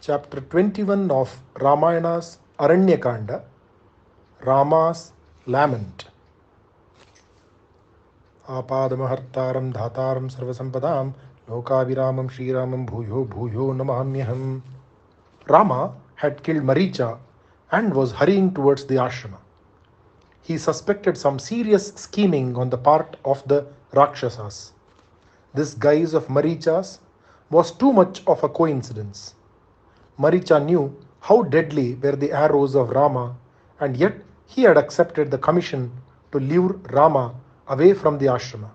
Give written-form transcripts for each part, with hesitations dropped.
Chapter 21 of Ramayana's Aranyakanda, Rama's Lament. Apadamahartaram dhataram sarvasampadam lokaviramam Shriramam bhuyo bhuyo namamyaham. Rama had killed Maricha and was hurrying towards the ashrama. He suspected some serious scheming on the part of the Rakshasas. This guise of Maricha's was too much of a coincidence. Maricha knew how deadly were the arrows of Rama, and yet he had accepted the commission to lure Rama away from the ashrama.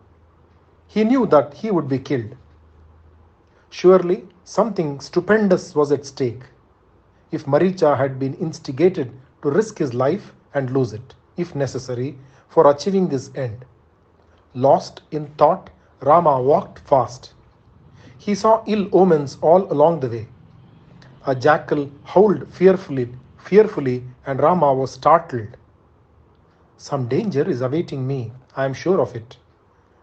He knew that he would be killed. Surely something stupendous was at stake. If Maricha had been instigated to risk his life and lose it, if necessary, for achieving this end. Lost in thought, Rama walked fast. He saw ill omens all along the way. A jackal howled fearfully, and Rama was startled. Some danger is awaiting me, I am sure of it,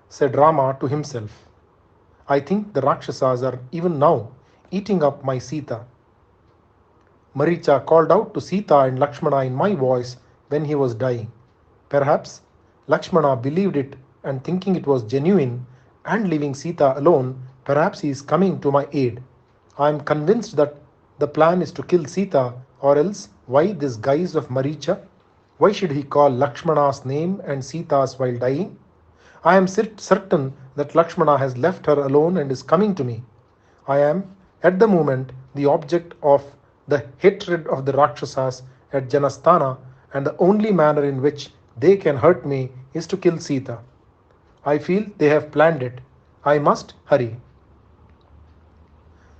said Rama to himself. I think the Rakshasas are even now eating up my Sita. Maricha called out to Sita and Lakshmana in my voice when he was dying. Perhaps Lakshmana believed it and thinking it was genuine and leaving Sita alone, perhaps he is coming to my aid. I am convinced that the plan is to kill Sita, or else why this guise of Maricha? Why should he call Lakshmana's name and Sita's while dying? I am certain that Lakshmana has left her alone and is coming to me. I am, at the moment, the object of the hatred of the Rakshasas at Janasthana, and the only manner in which they can hurt me is to kill Sita. I feel they have planned it. I must hurry.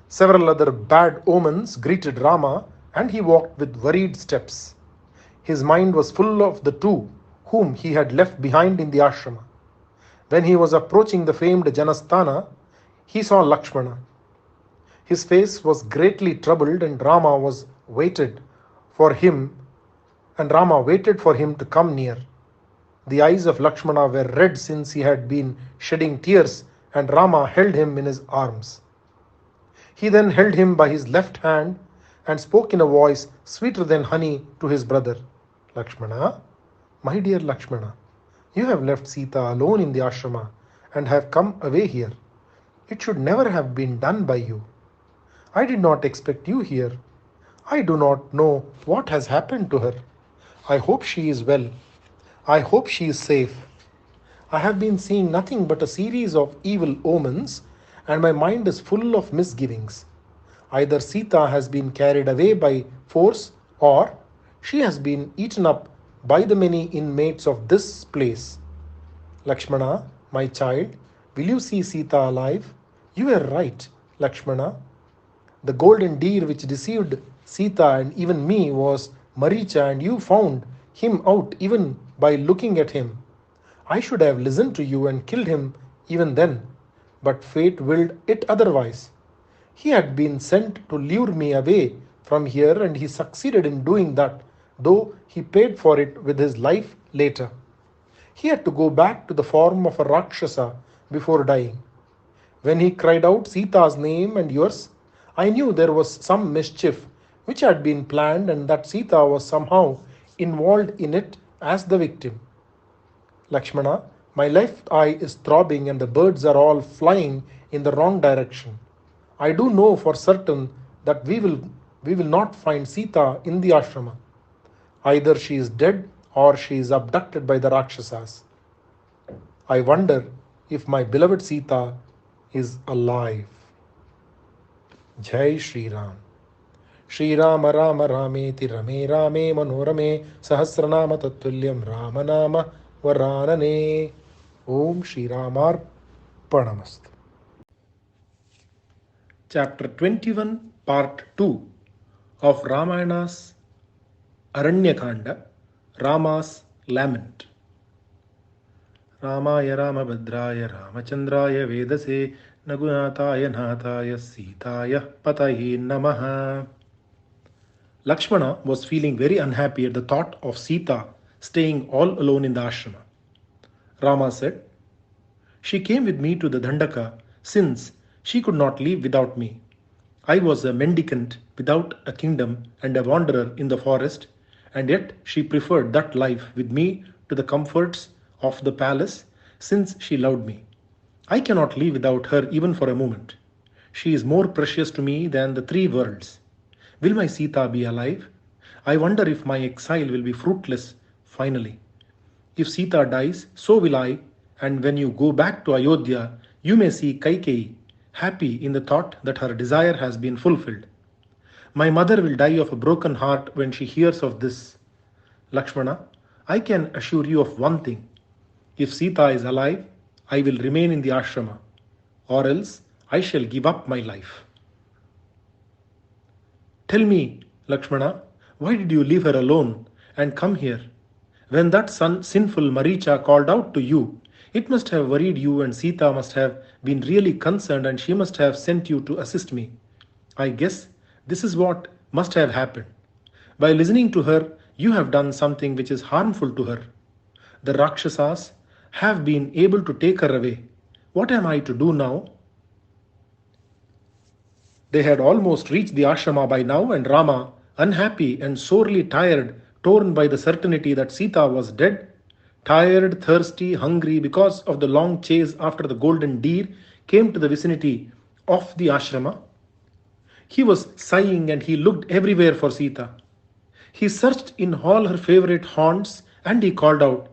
Several other bad omens greeted Rama, and he walked with worried steps. His mind was full of the two whom he had left behind in the ashrama. When he was approaching the famed Janasthana, he saw Lakshmana. His face was greatly troubled, and Rama waited for him to come near. The eyes of Lakshmana were red since he had been shedding tears, and Rama held him in his arms. He then held him by his left hand and spoke in a voice sweeter than honey to his brother. Lakshmana, my dear Lakshmana, you have left Sita alone in the ashrama and have come away here. It should never have been done by you. I did not expect you here. I do not know what has happened to her. I hope she is well. I hope she is safe. I have been seeing nothing but a series of evil omens, and my mind is full of misgivings. Either Sita has been carried away by force, or she has been eaten up by the many inmates of this place. Lakshmana, my child, will you see Sita alive? You were right, Lakshmana. The golden deer which deceived Sita and even me was Maricha, and you found him out even by looking at him. I should have listened to you and killed him even then, but fate willed it otherwise. He had been sent to lure me away from here, and he succeeded in doing that, though he paid for it with his life later. He had to go back to the form of a Rakshasa before dying. When he cried out Sita's name and yours, I knew there was some mischief which had been planned, and that Sita was somehow involved in it as the victim. Lakshmana, my left eye is throbbing and the birds are all flying in the wrong direction. I do know for certain that we will not find Sita in the ashrama. Either she is dead or she is abducted by the Rakshasas. I wonder if my beloved Sita is alive. Jai Shri Ram. Shri Rama Rama Rameti Rame Rame Manorame Sahasranama Tattvalyam Ramanama Varanane. Om Shri Ramar Pranamastu. Chapter 21, Part 2 of Ramayana's Aranyakanda, Rama's Lament. Ramaya Ramabhadraya Ramachandraya Vedase Nagunataya Nathaya Sitaya Pataye Namaha. Lakshmana was feeling very unhappy at the thought of Sita staying all alone in the ashrama. Rama said, She came with me to the Dandaka since she could not leave without me. I was a mendicant without a kingdom and a wanderer in the forest, and yet she preferred that life with me to the comforts of the palace, since she loved me. I cannot live without her even for a moment. She is more precious to me than the three worlds. Will my Sita be alive? I wonder if my exile will be fruitless finally. If Sita dies, so will I, and when you go back to Ayodhya, you may see Kaikeyi, happy in the thought that her desire has been fulfilled. My mother will die of a broken heart when she hears of this. Lakshmana, I can assure you of one thing. If Sita is alive, I will remain in the ashrama, or else I shall give up my life. Tell me, Lakshmana, why did you leave her alone and come here? When that sinful Maricha called out to you, it must have worried you, and Sita must have been really concerned, and she must have sent you to assist me. I guess this is what must have happened. By listening to her, you have done something which is harmful to her. The Rakshasas have been able to take her away. What am I to do now? They had almost reached the ashrama by now, and Rama, unhappy and sorely tired, torn by the certainty that Sita was dead, tired, thirsty, hungry because of the long chase after the golden deer, came to the vicinity of the ashrama. He was sighing and he looked everywhere for Sita. He searched in all her favorite haunts and he called out,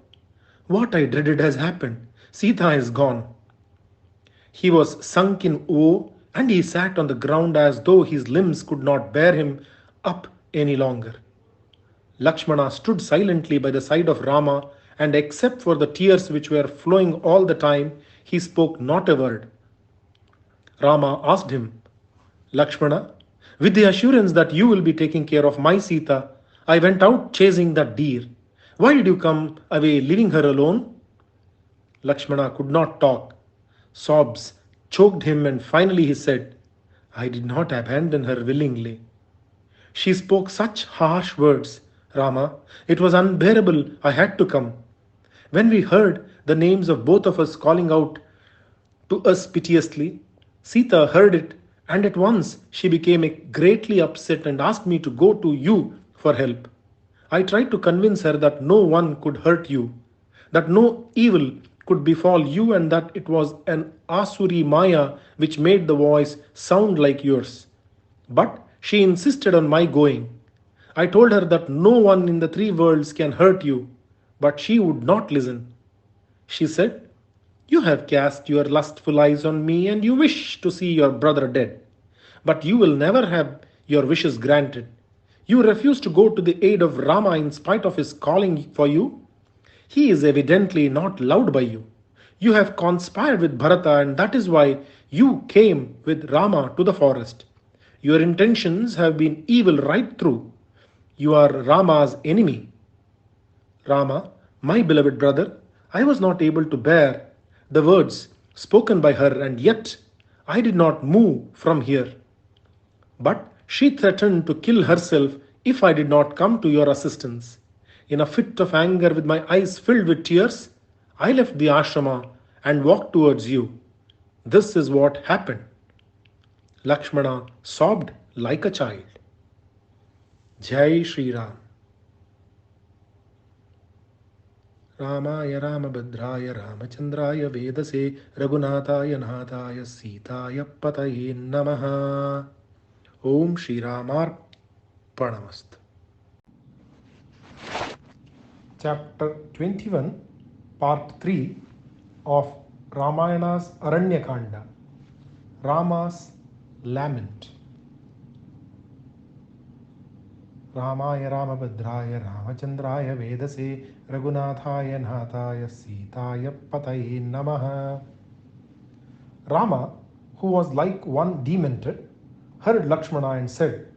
"What I dreaded has happened. Sita is gone." He was sunk in woe and he sat on the ground as though his limbs could not bear him up any longer. Lakshmana stood silently by the side of Rama, and except for the tears which were flowing all the time, he spoke not a word. Rama asked him, "Lakshmana, with the assurance that you will be taking care of my Sita, I went out chasing that deer. Why did you come away leaving her alone?" Lakshmana could not talk. Sobs choked him, and finally he said, "I did not abandon her willingly. She spoke such harsh words, Rama. It was unbearable. I had to come. When we heard the names of both of us calling out to us piteously, Sita heard it, and at once she became greatly upset and asked me to go to you for help. I tried to convince her that no one could hurt you, that no evil could befall you, and that it was an Asuri Maya which made the voice sound like yours. But she insisted on my going. I told her that no one in the three worlds can hurt you, but she would not listen. She said, 'You have cast your lustful eyes on me and you wish to see your brother dead. But you will never have your wishes granted. You refuse to go to the aid of Rama in spite of his calling for you. He is evidently not loved by you. You have conspired with Bharata, and that is why you came with Rama to the forest. Your intentions have been evil right through. You are Rama's enemy. Rama, my beloved brother, I was not able to bear the words spoken by her, and yet I did not move from here. But she threatened to kill herself if I did not come to your assistance. In a fit of anger, with my eyes filled with tears, I left the ashrama and walked towards you. This is what happened." Lakshmana sobbed like a child. Jai Shri Ram. Ramaya Ramabhadraya Ramachandraya Vedase Raghunathaya Nathaya Sitaya Pataye Namaha. Om Shri Ramarpanamast. Chapter 21, Part 3 of Ramayana's Aranyakanda, Rama's Lament. Ramaya Ramabhadraya Ramachandraya Vedase Raghunathaya Nathaya Sitaya Pataye Namaha. Rama, who was like one demented, heard Lakshmana and said,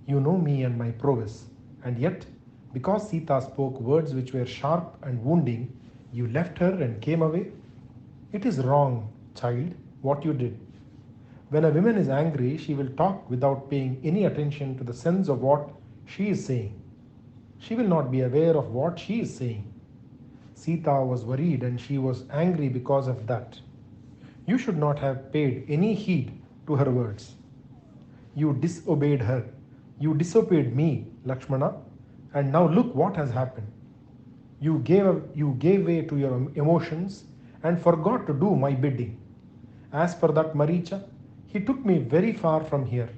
"You know me and my prowess, and yet, because Sita spoke words which were sharp and wounding, you left her and came away? It is wrong, child, what you did. When a woman is angry, she will talk without paying any attention to the sense of what she is saying. She will not be aware of what she is saying. Sita was worried and she was angry because of that. You should not have paid any heed to her words. You disobeyed her. You disobeyed me, Lakshmana, and now look what has happened. You gave way to your emotions and forgot to do my bidding. As for that Maricha, he took me very far from here.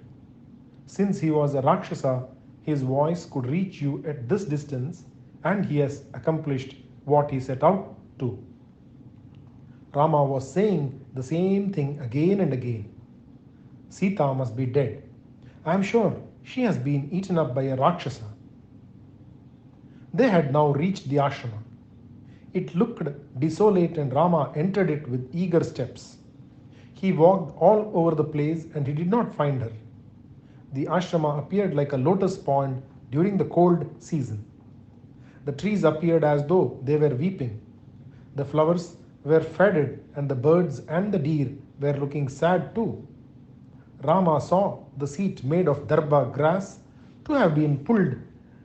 Since he was a Rakshasa, his voice could reach you at this distance, and he has accomplished what he set out to. Rama was saying the same thing again and again. Sita must be dead. I am sure she has been eaten up by a Rakshasa. They had now reached the ashrama. It looked desolate, and Rama entered it with eager steps. He walked all over the place and he did not find her. The ashrama appeared like a lotus pond during the cold season. The trees appeared as though they were weeping. The flowers were faded, and the birds and the deer were looking sad too. Rama saw the seat made of darba grass to have been pulled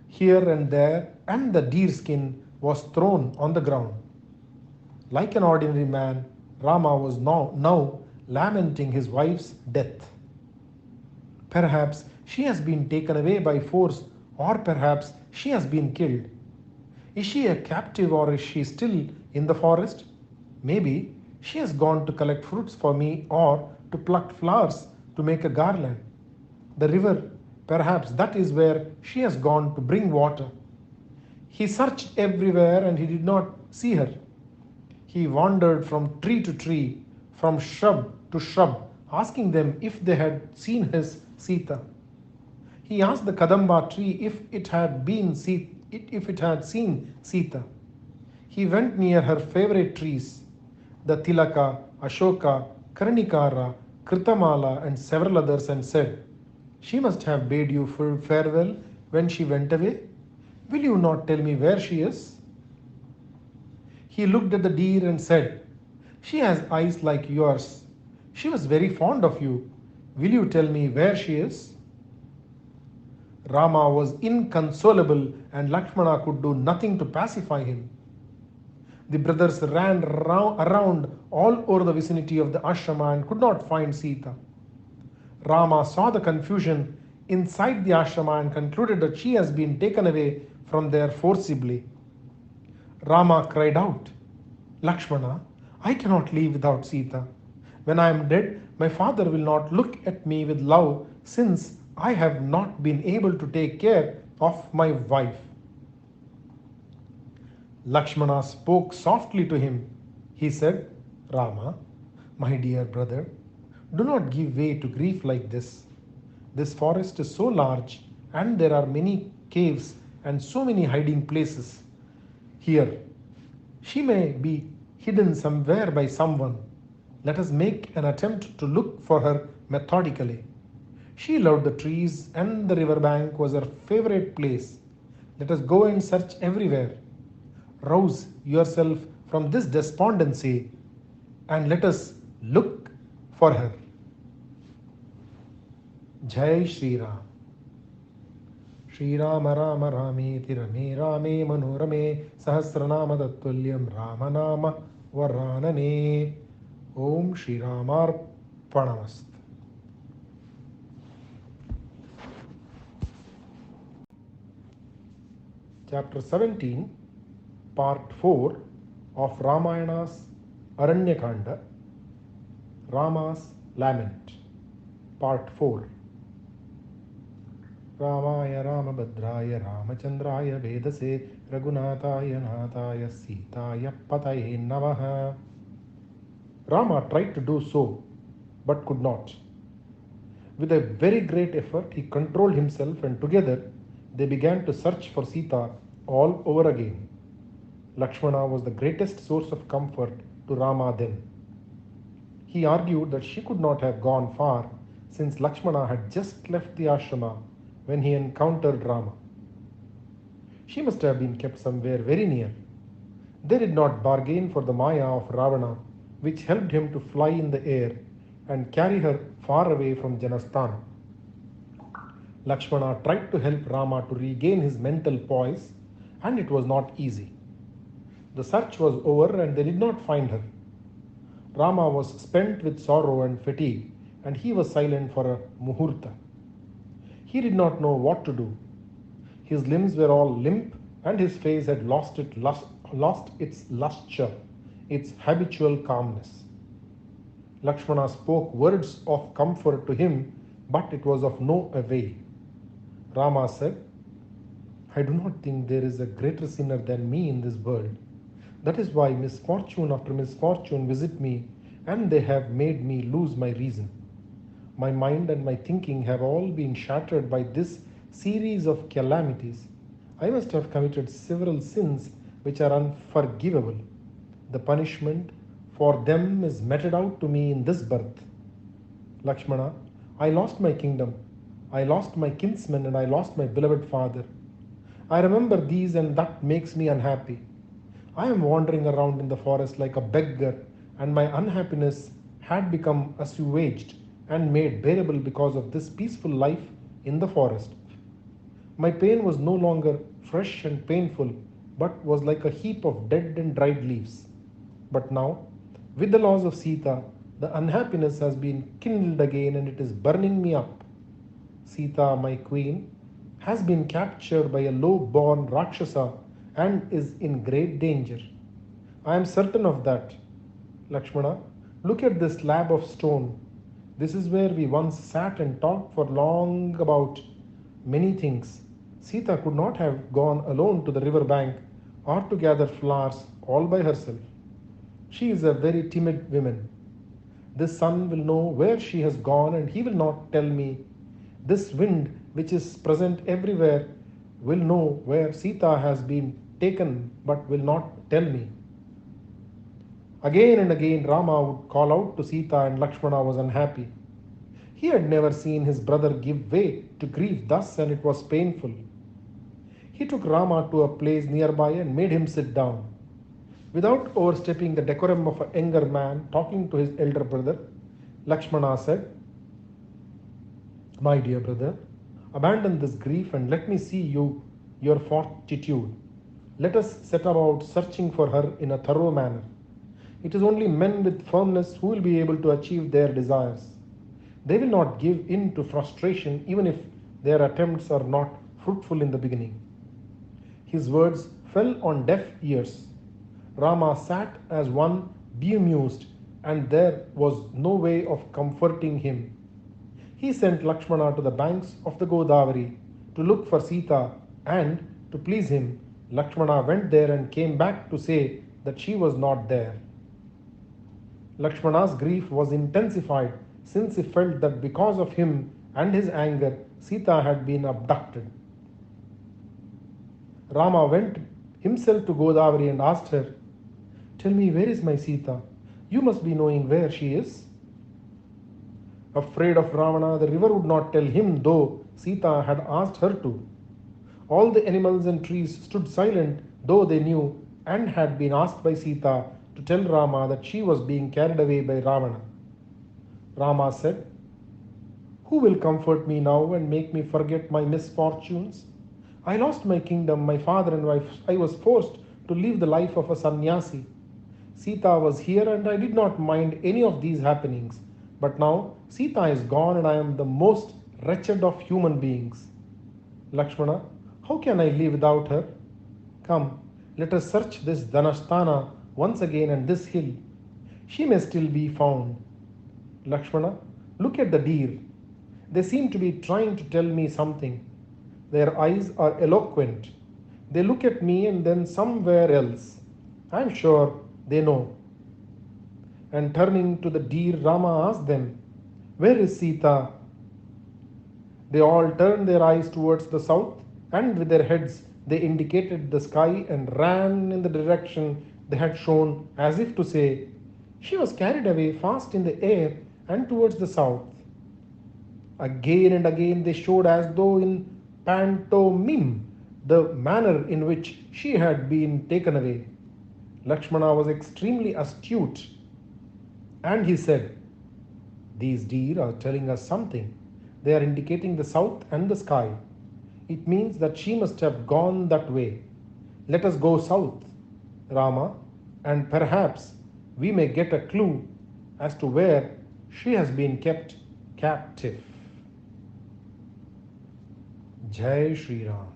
here and there, and the deer skin was thrown on the ground. Like an ordinary man, Rama was now lamenting his wife's death. Perhaps she has been taken away by force, or perhaps she has been killed. Is she a captive, or is she still in the forest? Maybe she has gone to collect fruits for me, or to pluck flowers to make a garland. The river, perhaps that is where she has gone to bring water. He searched everywhere and he did not see her. He wandered from tree to tree, from shrub to shrub, asking them if they had seen his Sita. He asked the Kadamba tree if it had seen Sita. He went near her favorite trees, the Tilaka, Ashoka, Karnikara, Kritamala, and several others, and said, "She must have bade you farewell when she went away. Will you not tell me where she is?" He looked at the deer and said, "She has eyes like yours. She was very fond of you. Will you tell me where she is?" Rama was inconsolable, and Lakshmana could do nothing to pacify him. The brothers ran around all over the vicinity of the ashrama and could not find Sita. Rama saw the confusion inside the ashrama and concluded that she has been taken away from there forcibly. Rama cried out, "Lakshmana, I cannot leave without Sita. When I am dead, my father will not look at me with love, since I have not been able to take care of my wife." Lakshmana spoke softly to him. He said, "Rama, my dear brother, do not give way to grief like this. This forest is so large, and there are many caves and so many hiding places here. She may be hidden somewhere by someone. Let us make an attempt to look for her methodically. She loved the trees, and the river bank was her favorite place. Let us go and search everywhere. Rouse yourself from this despondency, and let us look for her." Jai Shri Ram. Shri Rama Rama Rameti Rame Rame Manorame Sahasranama Tattvalyam Ramanama Varanane. Om Shri Ramarpanamast. Chapter 17, Part 4 of Ramayana's Aranyakanda, Rama's Lament, Part 4. Ramaya Ramabhadraya Ramachandraya Vedase Raghunathaya Nathaya Sitaya Pataye Namaha. Rama tried to do so, but could not. With a very great effort, he controlled himself, and together they began to search for Sita all over again. Lakshmana was the greatest source of comfort to Rama then. He argued that she could not have gone far, since Lakshmana had just left the ashrama when he encountered Rama. She must have been kept somewhere very near. They did not bargain for the Maya of Ravana, which helped him to fly in the air and carry her far away from Janasthana. Lakshmana tried to help Rama to regain his mental poise, and it was not easy. The search was over, and they did not find her. Rama was spent with sorrow and fatigue, and he was silent for a muhurta. He did not know what to do. His limbs were all limp, and his face had lost its lustre, its habitual calmness. Lakshmana spoke words of comfort to him, but it was of no avail. Rama said, I do not think there is a greater sinner than me in this world. That is why misfortune after misfortune visit me, and they have made me lose my reason. My mind and my thinking have all been shattered by this series of calamities. I must have committed several sins which are unforgivable. The punishment for them is meted out to me in this birth. Lakshmana, I lost my kingdom, I lost my kinsmen, and I lost my beloved father. I remember these, and that makes me unhappy. I am wandering around in the forest like a beggar, and my unhappiness had become assuaged and made bearable because of this peaceful life in the forest. My pain was no longer fresh and painful, but was like a heap of dead and dried leaves. But now, with the loss of Sita, the unhappiness has been kindled again and it is burning me up. Sita, my queen, has been captured by a low born Rakshasa and is in great danger. I am certain of that. Lakshmana, look at this slab of stone. This is where we once sat and talked for long about many things. Sita could not have gone alone to the river bank or to gather flowers all by herself. She is a very timid woman. This sun will know where she has gone and he will not tell me. This wind, which is present everywhere, will know where Sita has been taken but will not tell me. Again and again Rama would call out to Sita and Lakshmana was unhappy. He had never seen his brother give way to grief thus and it was painful. He took Rama to a place nearby and made him sit down. Without overstepping the decorum of a younger man talking to his elder brother, Lakshmana said, My dear brother, abandon this grief and let me see your fortitude. Let us set about searching for her in a thorough manner. It is only men with firmness who will be able to achieve their desires. They will not give in to frustration even if their attempts are not fruitful in the beginning. His words fell on deaf ears. Rama sat as one bemused, and there was no way of comforting him. He sent Lakshmana to the banks of the Godavari to look for Sita, and to please him, Lakshmana went there and came back to say that she was not there. Lakshmana's grief was intensified since he felt that because of him and his anger, Sita had been abducted. Rama went himself to Godavari and asked her, Tell me, where is my Sita? You must be knowing where she is. Afraid of Ravana, the river would not tell him, though Sita had asked her to. All the animals and trees stood silent, though they knew and had been asked by Sita to tell Rama that she was being carried away by Ravana. Rama said, Who will comfort me now and make me forget my misfortunes? I lost my kingdom, my father and wife. I was forced to live the life of a sannyasi. Sita was here and I did not mind any of these happenings. But now Sita is gone and I am the most wretched of human beings. Lakshmana, how can I live without her? Come, let us search this Dhanasthana once again and this hill. She may still be found. Lakshmana, look at the deer. They seem to be trying to tell me something. Their eyes are eloquent. They look at me and then somewhere else. I am sure they know. And turning to the deer, Rama asked them, Where is Sita? They all turned their eyes towards the south, and with their heads they indicated the sky and ran in the direction they had shown, as if to say, She was carried away fast in the air and towards the south. Again and again they showed as though in pantomime the manner in which she had been taken away. Lakshmana was extremely astute, and he said, These deer are telling us something. They are indicating the south and the sky. It means that she must have gone that way. Let us go south, Rama, and perhaps we may get a clue as to where she has been kept captive. Jai Shri Ram.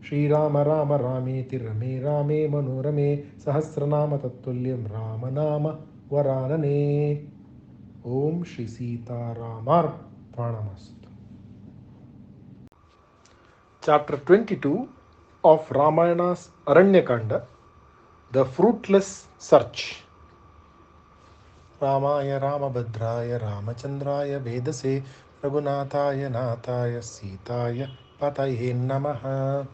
Shri Rama Rama Rameti Rame Rame Manorame Sahasranama Tattulyam Ramanama Varanane. Om Shri Sita Ramar Pranamastu. Chapter 22 of Ramayana's Aranyakanda, The Fruitless Search. Ramaya Ramabhadraya Ramachandraya Vedase Raghunathaya Nathaya Sitaya Pataye Namaha.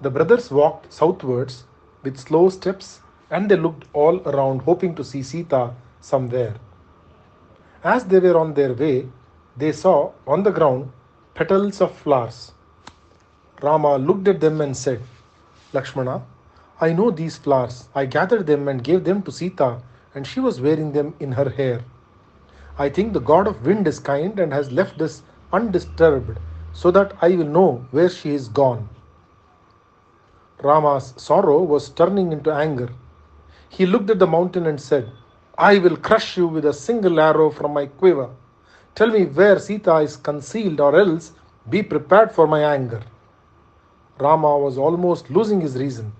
The brothers walked southwards with slow steps, and they looked all around hoping to see Sita somewhere. As they were on their way, they saw on the ground petals of flowers. Rama looked at them and said, Lakshmana, I know these flowers. I gathered them and gave them to Sita, and she was wearing them in her hair. I think the god of wind is kind and has left this undisturbed, so that I will know where she is gone. Rama's sorrow was turning into anger. He looked at the mountain and said, I will crush you with a single arrow from my quiver. Tell me where Sita is concealed, or else be prepared for my anger. Rama was almost losing his reason.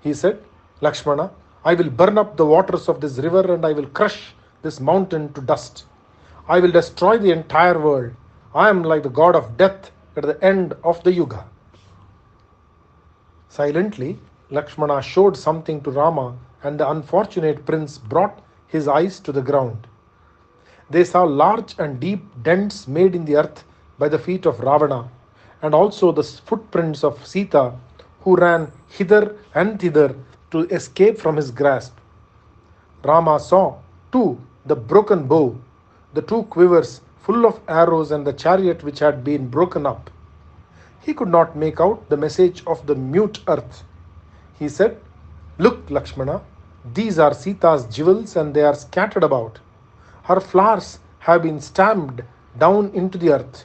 He said, Lakshmana, I will burn up the waters of this river and I will crush this mountain to dust. I will destroy the entire world. I am like the god of death at the end of the yuga. Silently, Lakshmana showed something to Rama, and the unfortunate prince brought his eyes to the ground. They saw large and deep dents made in the earth by the feet of Ravana, and also the footprints of Sita, who ran hither and thither to escape from his grasp. Rama saw, too, the broken bow, the two quivers full of arrows, and the chariot which had been broken up. He could not make out the message of the mute earth. He said, Look, Lakshmana, these are Sita's jewels and they are scattered about. Her flowers have been stamped down into the earth.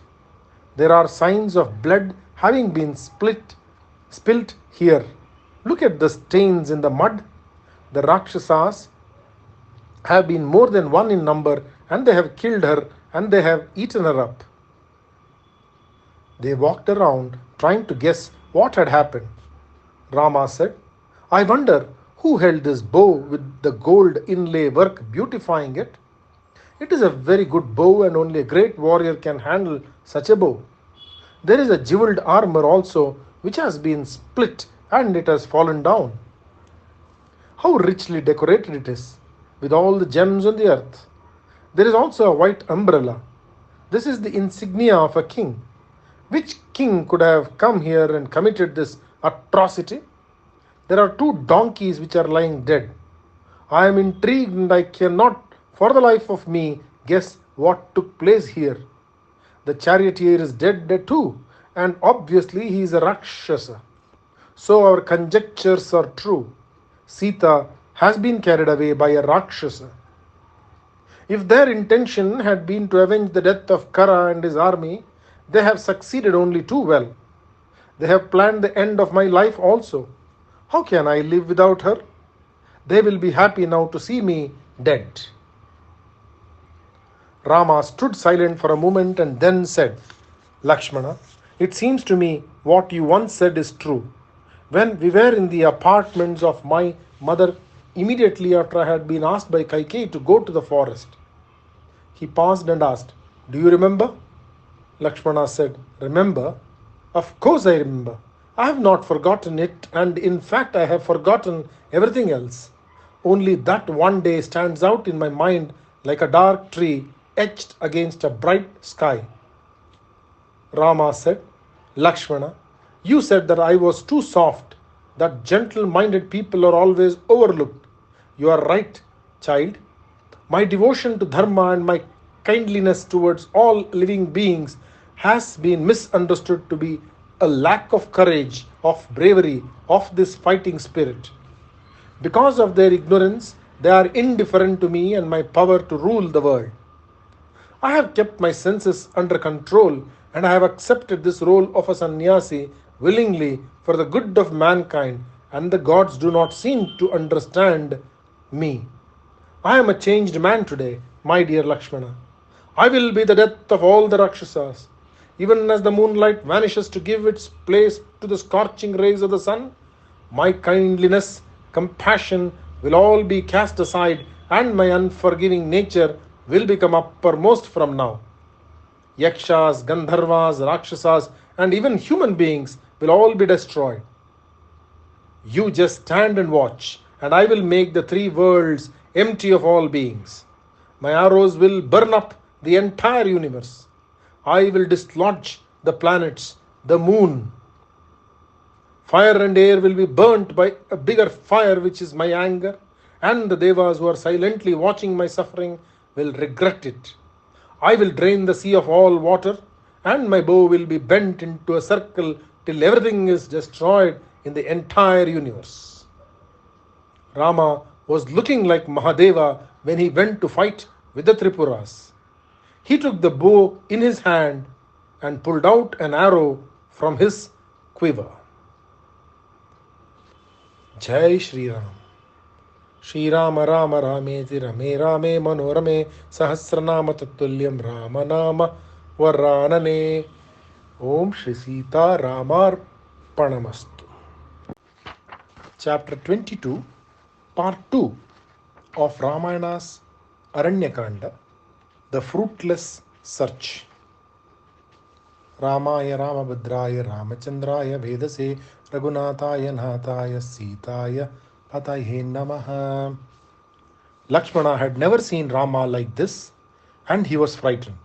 There are signs of blood having been spilt here. Look at the stains in the mud. The Rakshasas have been more than one in number, and they have killed her and they have eaten her up. They walked around trying to guess what had happened. Rama said, I wonder who held this bow with the gold inlay work beautifying it. It is a very good bow, and only a great warrior can handle such a bow. There is a jeweled armor also, which has been split and it has fallen down. How richly decorated it is, with all the gems on the earth. There is also a white umbrella. This is the insignia of a king. Which king could have come here and committed this atrocity? There are two donkeys which are lying dead. I am intrigued and I cannot for the life of me guess what took place here. The charioteer is dead too, and obviously he is a Rakshasa. So our conjectures are true. Sita has been carried away by a Rakshasa. If their intention had been to avenge the death of Kara and his army, they have succeeded only too well. They have planned the end of my life also. How can I live without her? They will be happy now to see me dead. Rama stood silent for a moment and then said, Lakshmana, it seems to me what you once said is true. When we were in the apartments of my mother, immediately after I had been asked by Kaikeyi to go to the forest, he paused and asked, Do you remember? Lakshmana said, Remember? Of course I remember. I have not forgotten it, and in fact I have forgotten everything else. Only that one day stands out in my mind like a dark tree etched against a bright sky. Rama said, Lakshmana, you said that I was too soft, that gentle-minded people are always overlooked. You are right, child. My devotion to Dharma and my kindliness towards all living beings has been misunderstood to be a lack of courage, of bravery, of this fighting spirit. Because of their ignorance, they are indifferent to me and my power to rule the world. I have kept my senses under control, and I have accepted this role of a sannyasi willingly for the good of mankind, and the gods do not seem to understand me. I am a changed man today, my dear Lakshmana. I will be the death of all the Rakshasas. even as the moonlight vanishes to give its place to the scorching rays of the sun, my kindliness, compassion will all be cast aside, and my unforgiving nature will become uppermost from now. Yakshas, Gandharvas, Rakshasas, and even human beings will all be destroyed. You just stand and watch, and I will make the three worlds empty of all beings. My arrows will burn up the entire universe. I will dislodge the planets, the moon. Fire and air will be burnt by a bigger fire, which is my anger, and the devas who are silently watching my suffering will regret it. I will drain the sea of all water, and my bow will be bent into a circle till everything is destroyed in the entire universe. Rama was looking like Mahadeva when he went to fight with the Tripuras. He took the bow in his hand and pulled out an arrow from his quiver. Jai Shri Ram. Shri Rama Rama Rameti Rame Rame Manorame Sahasranama Tatulyam Rama Nama Varanane. Om Shri Sita Ramar Panamastu. Chapter 22, Part 2 of Ramayana's Aranyakanda, The Fruitless Search. Ramaya Ramabhadraya Ramachandraya Vedase Raghunathaya Nathaya Sitaya Pataye Namaha. Lakshmana had never seen Rama like this, and he was frightened.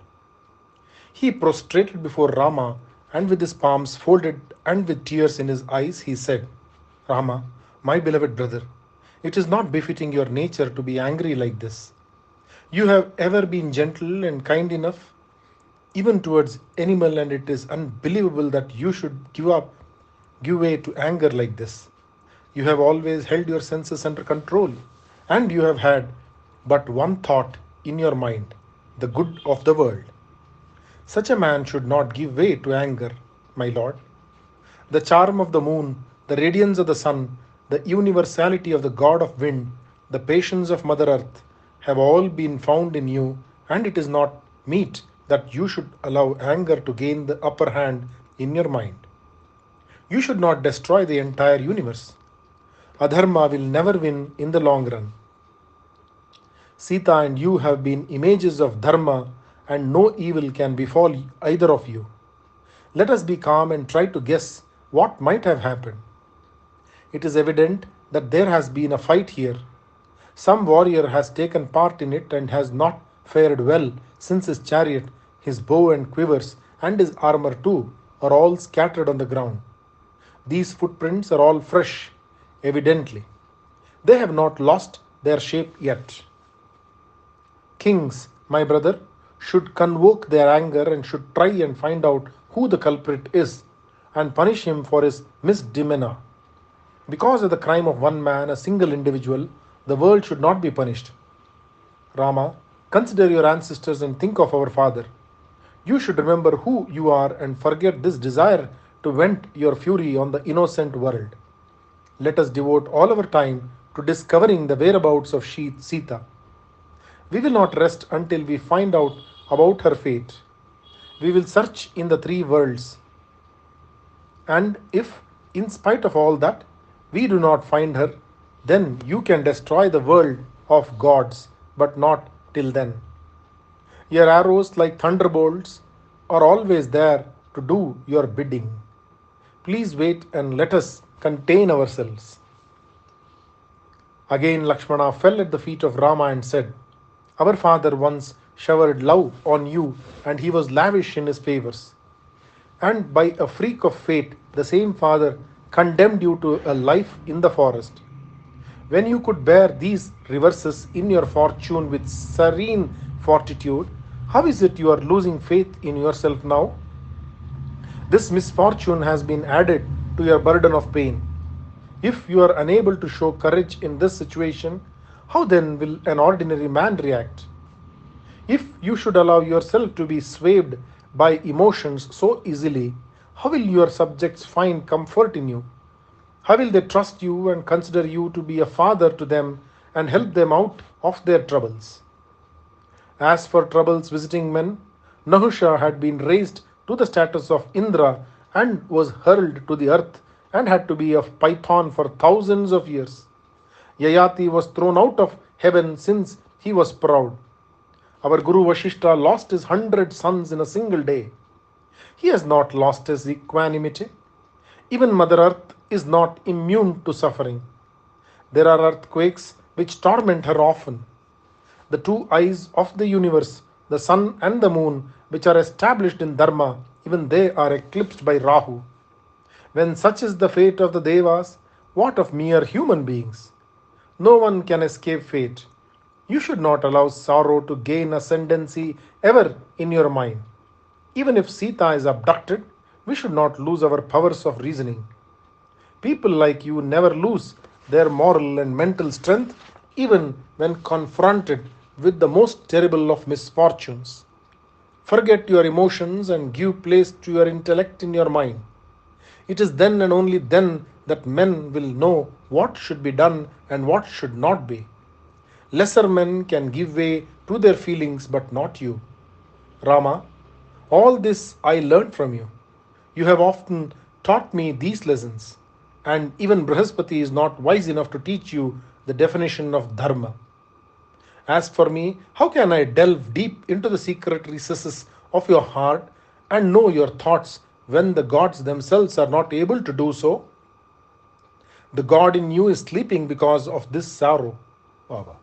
He prostrated before Rama, and with his palms folded and with tears in his eyes, he said, Rama, my beloved brother, it is not befitting your nature to be angry like this. You have ever been gentle and kind enough, even towards animal, and it is unbelievable that you should give way to anger like this. You have always held your senses under control, and you have had but one thought in your mind, the good of the world. Such a man should not give way to anger, my lord. The charm of the moon, the radiance of the sun, the universality of the god of wind, the patience of Mother Earth have all been found in you, and it is not meet that you should allow anger to gain the upper hand in your mind. You should not destroy the entire universe. Adharma will never win in the long run. Sita and you have been images of Dharma, and no evil can befall either of you. Let us be calm and try to guess what might have happened. It is evident that there has been a fight here. Some warrior has taken part in it and has not fared well, since his chariot, his bow and quivers, and his armor too are all scattered on the ground. These footprints are all fresh, evidently. They have not lost their shape yet. Kings, my brother, should convoke their anger and should try and find out who the culprit is and punish him for his misdemeanor. Because of the crime of one man, a single individual, the world should not be punished. Rama, consider your ancestors and think of our father. You should remember who you are and forget this desire to vent your fury on the innocent world. Let us devote all our time to discovering the whereabouts of Sita. We will not rest until we find out about her fate. We will search in the three worlds. And if, in spite of all that, we do not find her, then you can destroy the world of gods, but not till then. Your arrows, like thunderbolts, are always there to do your bidding. Please wait and let us contain ourselves. Again Lakshmana fell at the feet of Rama and said, Our father once showered love on you, and he was lavish in his favors. And by a freak of fate, the same father condemned you to a life in the forest. When you could bear these reverses in your fortune with serene fortitude, how is it you are losing faith in yourself now? This misfortune has been added to your burden of pain. If you are unable to show courage in this situation, how then will an ordinary man react? If you should allow yourself to be swayed by emotions so easily, how will your subjects find comfort in you? How will they trust you and consider you to be a father to them and help them out of their troubles? As for troubles visiting men, Nahusha had been raised to the status of Indra and was hurled to the earth and had to be a python for thousands of years. Yayati was thrown out of heaven since he was proud. Our Guru Vashishta lost his 100 sons in a single day. He has not lost his equanimity. Even Mother Earth is not immune to suffering. There are earthquakes which torment her often. The two eyes of the universe, the sun and the moon, which are established in Dharma, even they are eclipsed by Rahu. When such is the fate of the Devas, what of mere human beings? No one can escape fate. You should not allow sorrow to gain ascendancy ever in your mind. Even if Sita is abducted, we should not lose our powers of reasoning. People like you never lose their moral and mental strength even when confronted with the most terrible of misfortunes. Forget your emotions and give place to your intellect in your mind. It is then and only then that men will know what should be done and what should not be. Lesser men can give way to their feelings, but not you. Rama, all this I learned from you. You have often taught me these lessons, and even Brihaspati is not wise enough to teach you the definition of dharma. As for me, how can I delve deep into the secret recesses of your heart and know your thoughts when the gods themselves are not able to do so? The God in you is sleeping because of this sorrow. Baba.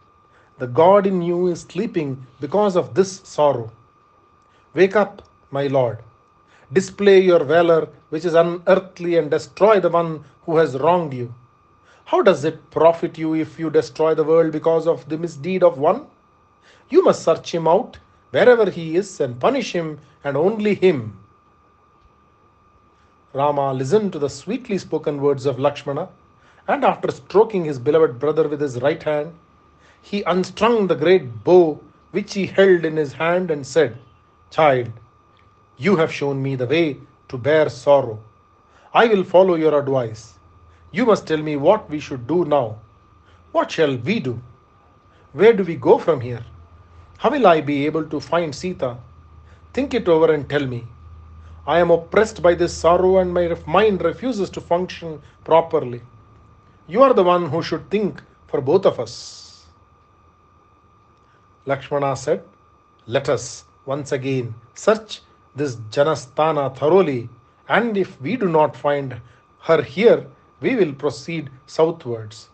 The God in you is sleeping because of this sorrow. Wake up, my Lord. Display your valor, which is unearthly, and destroy the one who has wronged you. How does it profit you if you destroy the world because of the misdeed of one? You must search him out wherever he is and punish him and only him. Rama listened to the sweetly spoken words of Lakshmana, and after stroking his beloved brother with his right hand, he unstrung the great bow which he held in his hand and said, Child, you have shown me the way to bear sorrow. I will follow your advice. You must tell me what we should do now. What shall we do? Where do we go from here? How will I be able to find Sita? Think it over and tell me. I am oppressed by this sorrow and my mind refuses to function properly. You are the one who should think for both of us. Lakshmana said, Let us once again search this Janasthana thoroughly, and if we do not find her here, we will proceed southwards.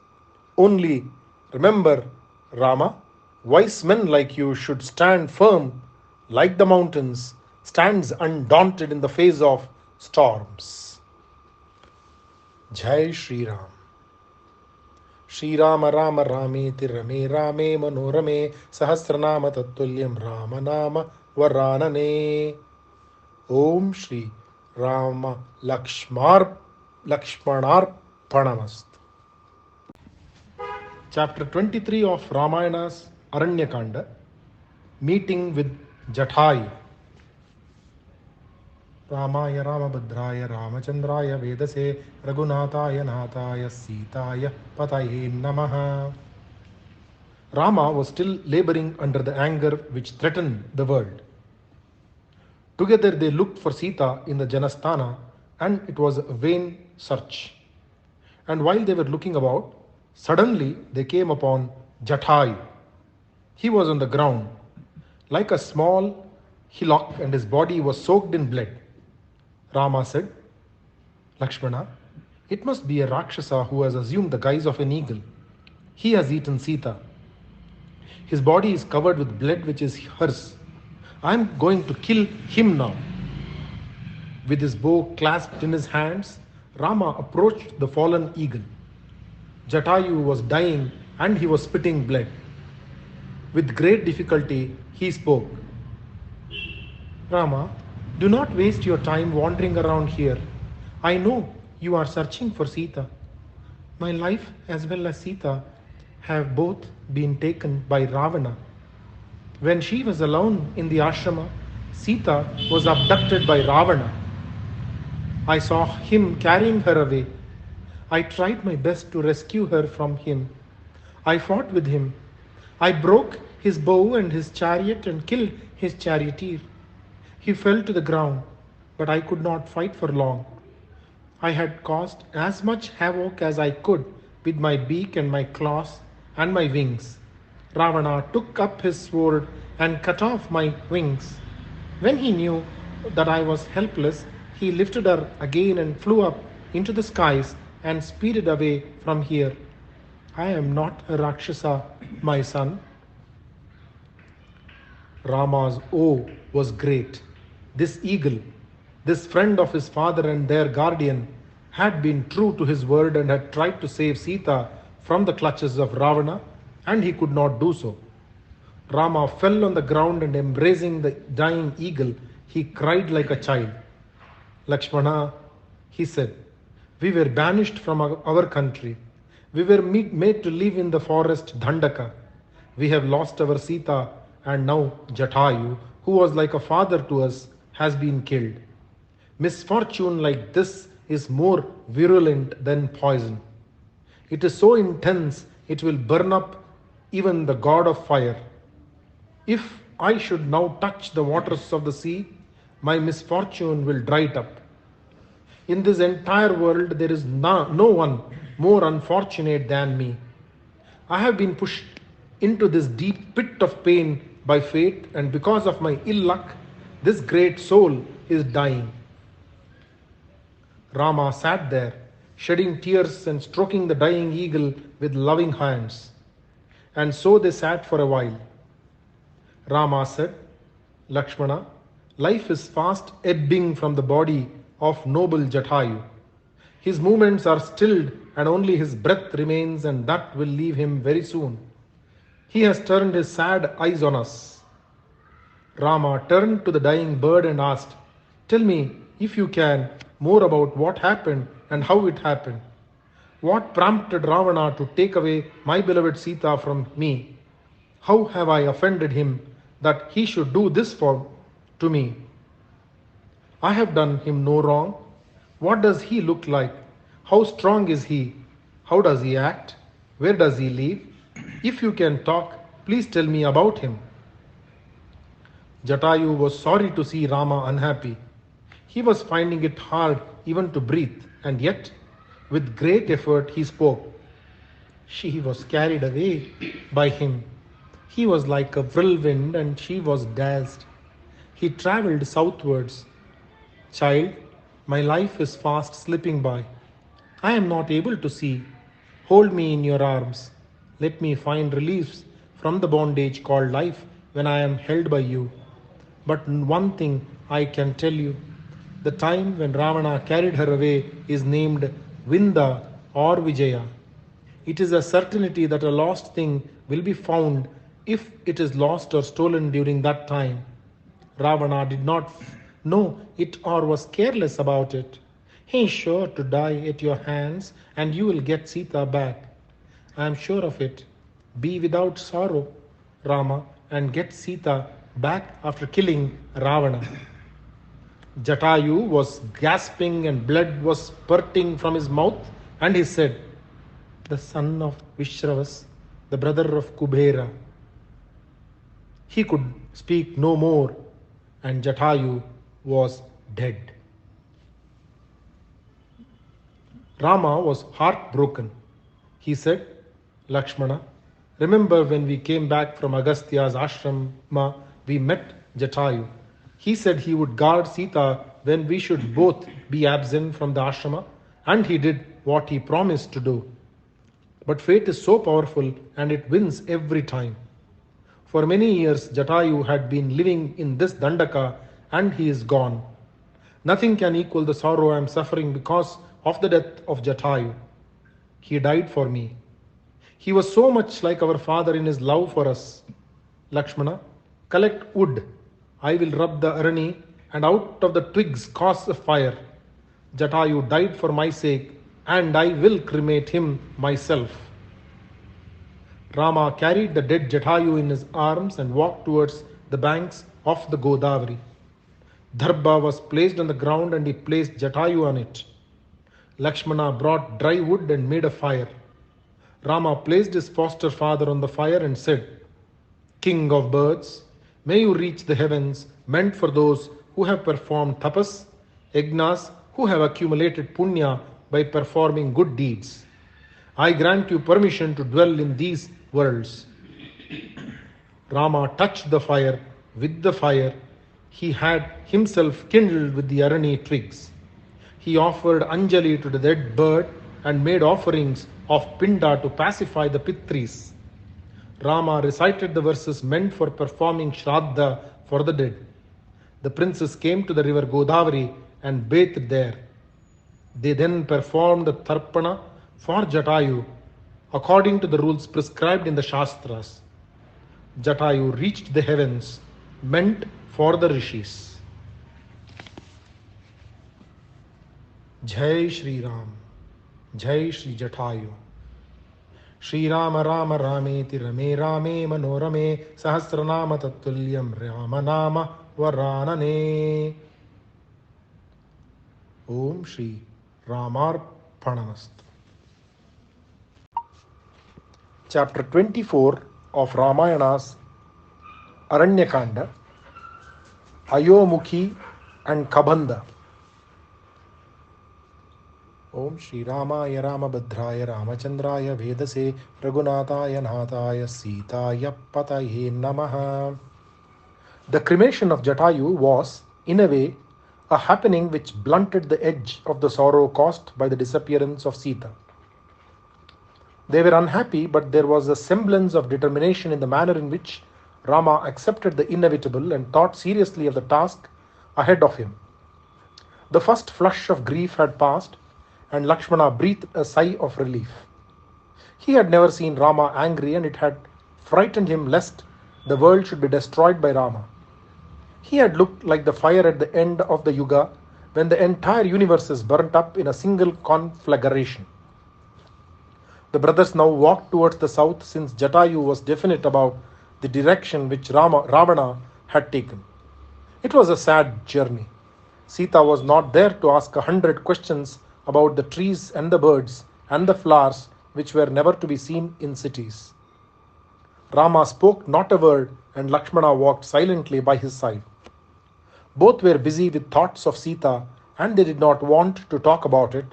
Only remember, Rama, wise men like you should stand firm, like the mountains, stands undaunted in the face of storms. Jai Shri Ram. Shri Rama Rama Rameti Rame Rame Manorame Sahasranama Tattulya Rama Nama Varanane. Om Shri Rama Lakshmanar Pranamast. Chapter 23 of Ramayana's Aranyakanda, Meeting with Jatayu. Ramaya Ramabhadraya Ramachandraya Vedase Raghunataya Nathaya Sitaya Pataye Namaha. Rama was still laboring under the anger which threatened the world. Together they looked for Sita in the Janasthana, and it was a vain search. And while they were looking about, suddenly they came upon Jatayu. He was on the ground, like a small hillock, and his body was soaked in blood. Rama said, Lakshmana, it must be a Rakshasa who has assumed the guise of an eagle. He has eaten Sita. His body is covered with blood which is hers. I am going to kill him now. With his bow clasped in his hands, Rama approached the fallen eagle. Jatayu was dying and he was spitting blood. With great difficulty, he spoke. Rama, do not waste your time wandering around here. I know you are searching for Sita. My life as well as Sita have both been taken by Ravana. When she was alone in the ashrama, Sita was abducted by Ravana. I saw him carrying her away. I tried my best to rescue her from him. I fought with him. I broke his bow and his chariot and killed his charioteer. He fell to the ground. But I could not fight for long. I had caused as much havoc as I could with my beak and my claws and my wings. Ravana took up his sword and cut off my wings. When he knew that I was helpless, he lifted her again and flew up into the skies and speeded away from here. I am not a Rakshasa, my son. Rama's awe was great. This eagle, this friend of his father and their guardian, had been true to his word and had tried to save Sita from the clutches of Ravana, and he could not do so. Rama fell on the ground and embracing the dying eagle, he cried like a child. Lakshmana, he said, we were banished from our country. We were made to live in the forest Dandaka. We have lost our Sita, and now Jatayu, who was like a father to us, has been killed. Misfortune like this is more virulent than poison. It is so intense it will burn up even the god of fire. If I should now touch the waters of the sea, my misfortune will dry it up. In this entire world, there is no one more unfortunate than me. I have been pushed into this deep pit of pain by fate, and because of my ill luck, this great soul is dying. Rama sat there, shedding tears and stroking the dying eagle with loving hands. And so they sat for a while. Rama said, Lakshmana, life is fast ebbing from the body of noble Jatayu. His movements are stilled and only his breath remains, and that will leave him very soon. He has turned his sad eyes on us. Rama turned to the dying bird and asked, tell me, if you can, more about what happened and how it happened. What prompted Ravana to take away my beloved Sita from me? How have I offended him that he should do this to me? I have done him no wrong. What does he look like? How strong is he? How does he act? Where does he live? If you can talk, please tell me about him. Jatayu was sorry to see Rama unhappy. He was finding it hard even to breathe, and yet, with great effort, he spoke. She was carried away by him. He was like a whirlwind, and she was dazzled. He travelled southwards. Child, my life is fast slipping by. I am not able to see. Hold me in your arms. Let me find relief from the bondage called life when I am held by you. But one thing I can tell you. The time when Ravana carried her away is named Vinda or Vijaya. It is a certainty that a lost thing will be found if it is lost or stolen during that time. Ravana did not know it or was careless about it. He is sure to die at your hands, and you will get Sita back. I am sure of it. Be without sorrow, Rama, and get Sita back after killing Ravana. Jatayu was gasping and blood was spurting from his mouth, and he said, the son of Vishravas, the brother of Kubera. He could speak no more, and Jatayu was dead. Rama was heartbroken. He said, Lakshmana, remember when we came back from Agastya's ashrama, we met Jatayu. He said he would guard Sita when we should both be absent from the ashrama, and he did what he promised to do. But fate is so powerful and it wins every time. For many years, Jatayu had been living in this Dandaka, and he is gone. Nothing can equal the sorrow I am suffering because of the death of Jatayu. He died for me. He was so much like our father in his love for us. Lakshmana, collect wood. I will rub the arani, and out of the twigs cause a fire. Jatayu died for my sake, and I will cremate him myself. Rama carried the dead Jatayu in his arms and walked towards the banks of the Godavari. Darbha was placed on the ground, and he placed Jatayu on it. Lakshmana brought dry wood and made a fire. Rama placed his foster father on the fire and said, King of birds, may you reach the heavens meant for those who have performed tapas Yagnas who have accumulated punya by performing good deeds. I grant you permission to dwell in these worlds. Rama touched the fire with the fire he had himself kindled with the arani twigs. He offered Anjali to the dead bird and made offerings of Pinda to pacify the Pitris. Rama recited the verses meant for performing Shraddha for the dead. The princes came to the river Godavari and bathed there. They then performed the Tarpana for Jatayu according to the rules prescribed in the Shastras. Jatayu reached the heavens meant for the rishis. Jai Shri Ram, Jai Shri Jatayu. Shri Rama Rama Rameti Rame Rame Manorame Sahasranama Tatulyam Ramanama Varanane. Om Shri Ramarpanamast. Chapter 24 of Ramayana's Aranyakanda, Ayomukhi and Kabandha. Om Shri Ramaya Ramabhadraya Ramachandraya Vedase Raghunathaya Nathaya Sitaya Pataye Namaha. The cremation of Jatayu was, in a way, a happening which blunted the edge of the sorrow caused by the disappearance of Sita. They were unhappy, but there was a semblance of determination in the manner in which Rama accepted the inevitable and thought seriously of the task ahead of him. The first flush of grief had passed, and Lakshmana breathed a sigh of relief. He had never seen Rama angry, and it had frightened him lest the world should be destroyed by Rama. He had looked like the fire at the end of the Yuga, when the entire universe is burnt up in a single conflagration. The brothers now walked towards the south, since Jatayu was definite about the direction which Ravana had taken. It was a sad journey. Sita was not there to ask 100 questions about the trees and the birds and the flowers which were never to be seen in cities. Rama spoke not a word, and Lakshmana walked silently by his side. Both were busy with thoughts of Sita, and they did not want to talk about it.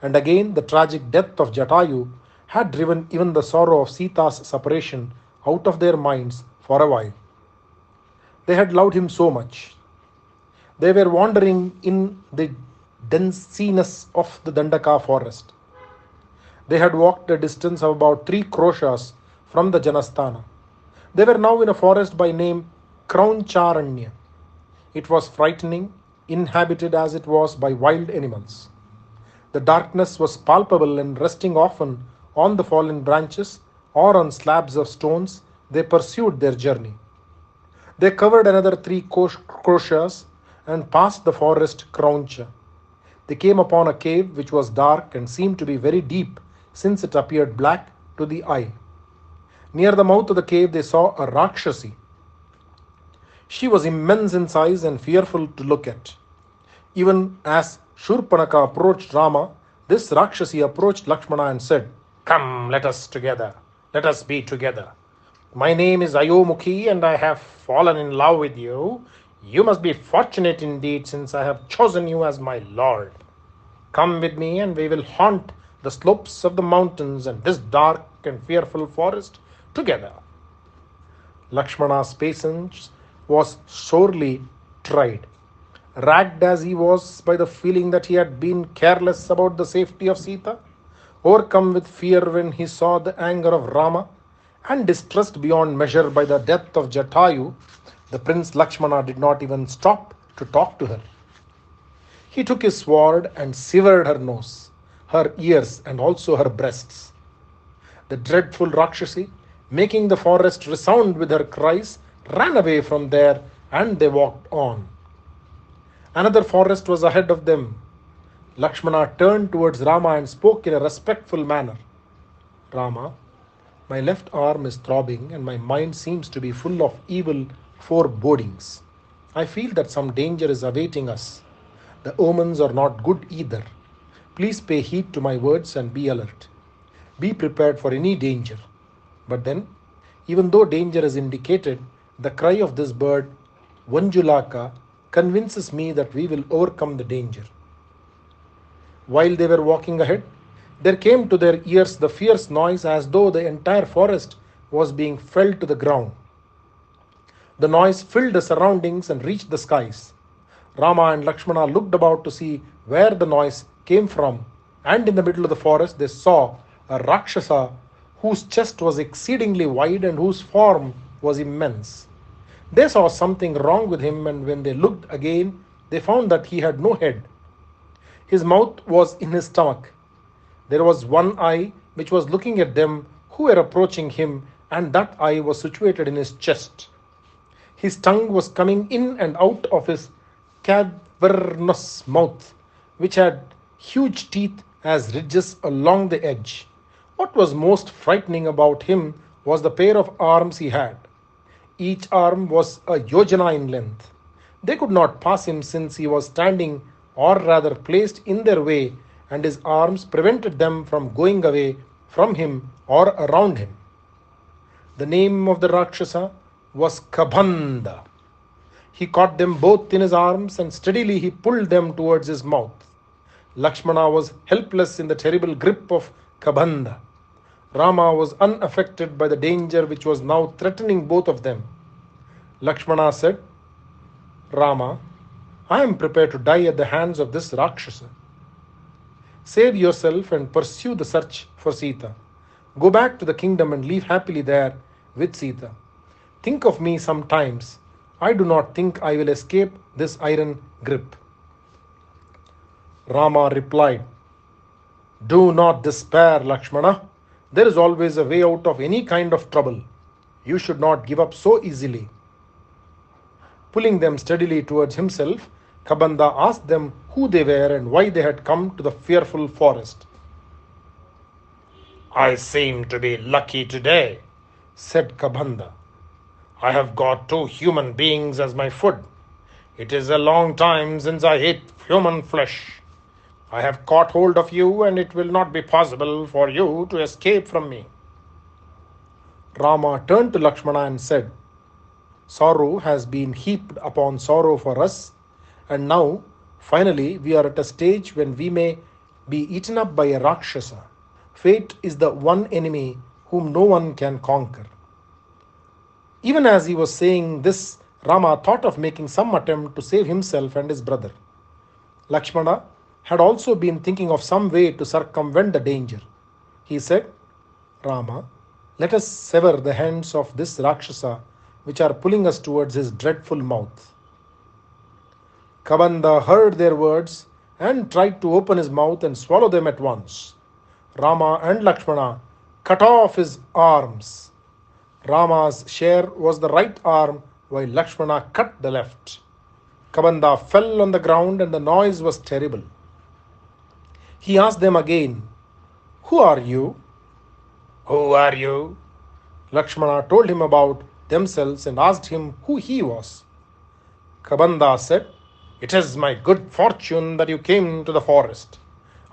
And again the tragic death of Jatayu had driven even the sorrow of Sita's separation out of their minds for a while. They had loved him so much. They were wandering in the denseness of the Dandaka forest. They had walked a distance of about 3 kroshas from the Janasthana. They were now in a forest by name Krauncharanya. It was frightening, inhabited as it was by wild animals. The darkness was palpable, and resting often on the fallen branches or on slabs of stones, they pursued their journey. They covered another 3 kroshas and passed the forest Krauncha. They came upon a cave which was dark and seemed to be very deep, since it appeared black to the eye. Near the mouth of the cave they saw a Rakshasi. She was immense in size and fearful to look at. Even as Shurpanaka approached Rama, this Rakshasi approached Lakshmana and said, "Come, let us together. Let us be together. My name is Ayomukhi, and I have fallen in love with you. You must be fortunate indeed, since I have chosen you as my lord. Come with me, and we will haunt the slopes of the mountains and this dark and fearful forest together." Lakshmana's patience was sorely tried. Racked as he was by the feeling that he had been careless about the safety of Sita, overcome with fear when he saw the anger of Rama, and distressed beyond measure by the death of Jatayu, the Prince Lakshmana did not even stop to talk to her. He took his sword and severed her nose, her ears, and also her breasts. The dreadful Rakshasi, making the forest resound with her cries, ran away from there, and they walked on. Another forest was ahead of them. Lakshmana turned towards Rama and spoke in a respectful manner. "Rama, my left arm is throbbing, and my mind seems to be full of evil forebodings. I feel that some danger is awaiting us. The omens are not good either. Please pay heed to my words and be alert. Be prepared for any danger." But then, even though danger is indicated, the cry of this bird, Vanjulaka, convinces me that we will overcome the danger. While they were walking ahead, there came to their ears the fierce noise as though the entire forest was being felled to the ground. The noise filled the surroundings and reached the skies. Rama and Lakshmana looked about to see where the noise came from, and in the middle of the forest they saw a Rakshasa whose chest was exceedingly wide and whose form was immense. They saw something wrong with him, and when they looked again, they found that he had no head. His mouth was in his stomach. There was one eye which was looking at them who were approaching him, and that eye was situated in his chest. His tongue was coming in and out of his cavernous mouth, which had huge teeth as ridges along the edge. What was most frightening about him was the pair of arms he had. Each arm was a yojana in length. They could not pass him since he was standing, or rather placed in their way, and his arms prevented them from going away from him or around him. The name of the Rakshasa was Kabandha. He caught them both in his arms and steadily he pulled them towards his mouth. Lakshmana was helpless in the terrible grip of Kabandha. Rama was unaffected by the danger which was now threatening both of them. Lakshmana said, Rama, I am prepared to die at the hands of this Rakshasa. Save yourself and pursue the search for Sita. Go back to the kingdom and live happily there with Sita. Think of me sometimes. I do not think I will escape this iron grip. Rama replied, Do not despair, Lakshmana. There is always a way out of any kind of trouble. You should not give up so easily. Pulling them steadily towards himself, Kabandha asked them who they were and why they had come to the fearful forest. I seem to be lucky today, said Kabandha. I have got two human beings as my food. It is a long time since I ate human flesh. I have caught hold of you, and it will not be possible for you to escape from me. Rama turned to Lakshmana and said, Sorrow has been heaped upon sorrow for us, and now, finally, we are at a stage when we may be eaten up by a Rakshasa. Fate is the one enemy whom no one can conquer. Even as he was saying this, Rama thought of making some attempt to save himself and his brother. Lakshmana had also been thinking of some way to circumvent the danger. He said, Rama, let us sever the hands of this Rakshasa which are pulling us towards his dreadful mouth. Kabandha heard their words and tried to open his mouth and swallow them at once. Rama and Lakshmana cut off his arms. Rama's share was the right arm while Lakshmana cut the left. Kabandha fell on the ground and the noise was terrible. He asked them again, Who are you? Who are you? Lakshmana told him about themselves and asked him who he was. Kabandha said, It is my good fortune that you came to the forest.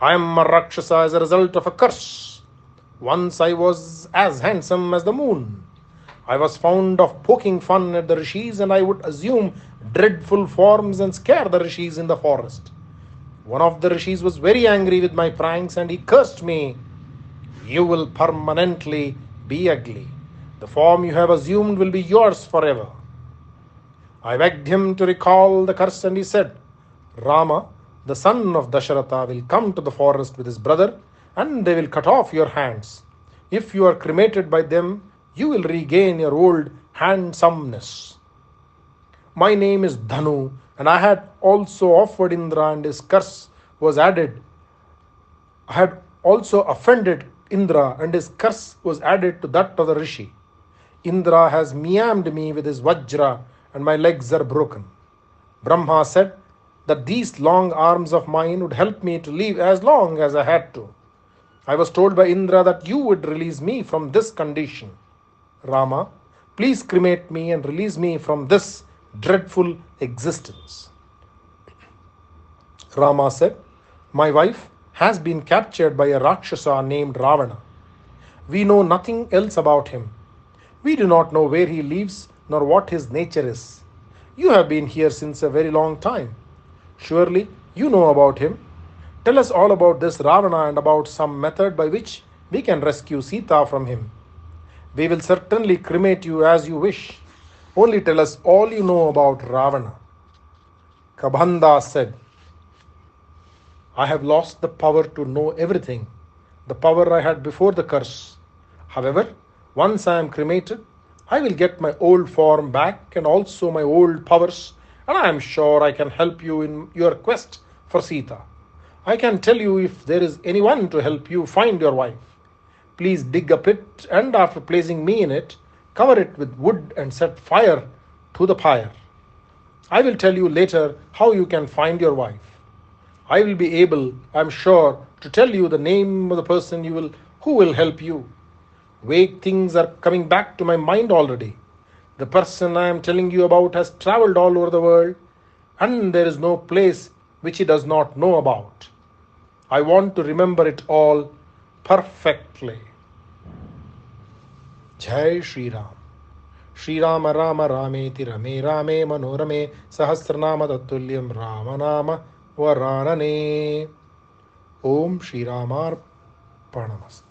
I am a Rakshasa as a result of a curse. Once I was as handsome as the moon. I was fond of poking fun at the rishis, and I would assume dreadful forms and scare the rishis in the forest. One of the rishis was very angry with my pranks and he cursed me. You will permanently be ugly. The form you have assumed will be yours forever. I begged him to recall the curse and he said, Rama, the son of Dasharatha, will come to the forest with his brother and they will cut off your hands. If you are cremated by them, you will regain your old handsomeness. My name is Dhanu, and I had also offered Indra and his curse was added. I had also offended Indra and his curse was added to that of the Rishi. Indra has meowed me with his Vajra and my legs are broken. Brahma said that these long arms of mine would help me to live as long as I had to. I was told by Indra that you would release me from this condition. Rama, please cremate me and release me from this dreadful existence. Rama said, My wife has been captured by a Rakshasa named Ravana. We know nothing else about him. We do not know where he lives nor what his nature is. You have been here since a very long time. Surely you know about him. Tell us all about this Ravana and about some method by which we can rescue Sita from him. We will certainly cremate you as you wish. Only tell us all you know about Ravana. Kabanda said, I have lost the power to know everything, the power I had before the curse. However, once I am cremated, I will get my old form back and also my old powers, and I am sure I can help you in your quest for Sita. I can tell you if there is anyone to help you find your wife. Please dig a pit and after placing me in it, cover it with wood and set fire to the pyre. I will tell you later how you can find your wife. I will be able, I am sure, to tell you the name of the person who will help you. Vague things are coming back to my mind already. The person I am telling you about has traveled all over the world, and there is no place which he does not know about. I want to remember it all perfectly. Jai Shri Ram. Shri Rama Rama Rameti Rame Rame Manorame Sahasranama Tatulyam Ramanama Varanane. Om Shri Ramar Pranamastu.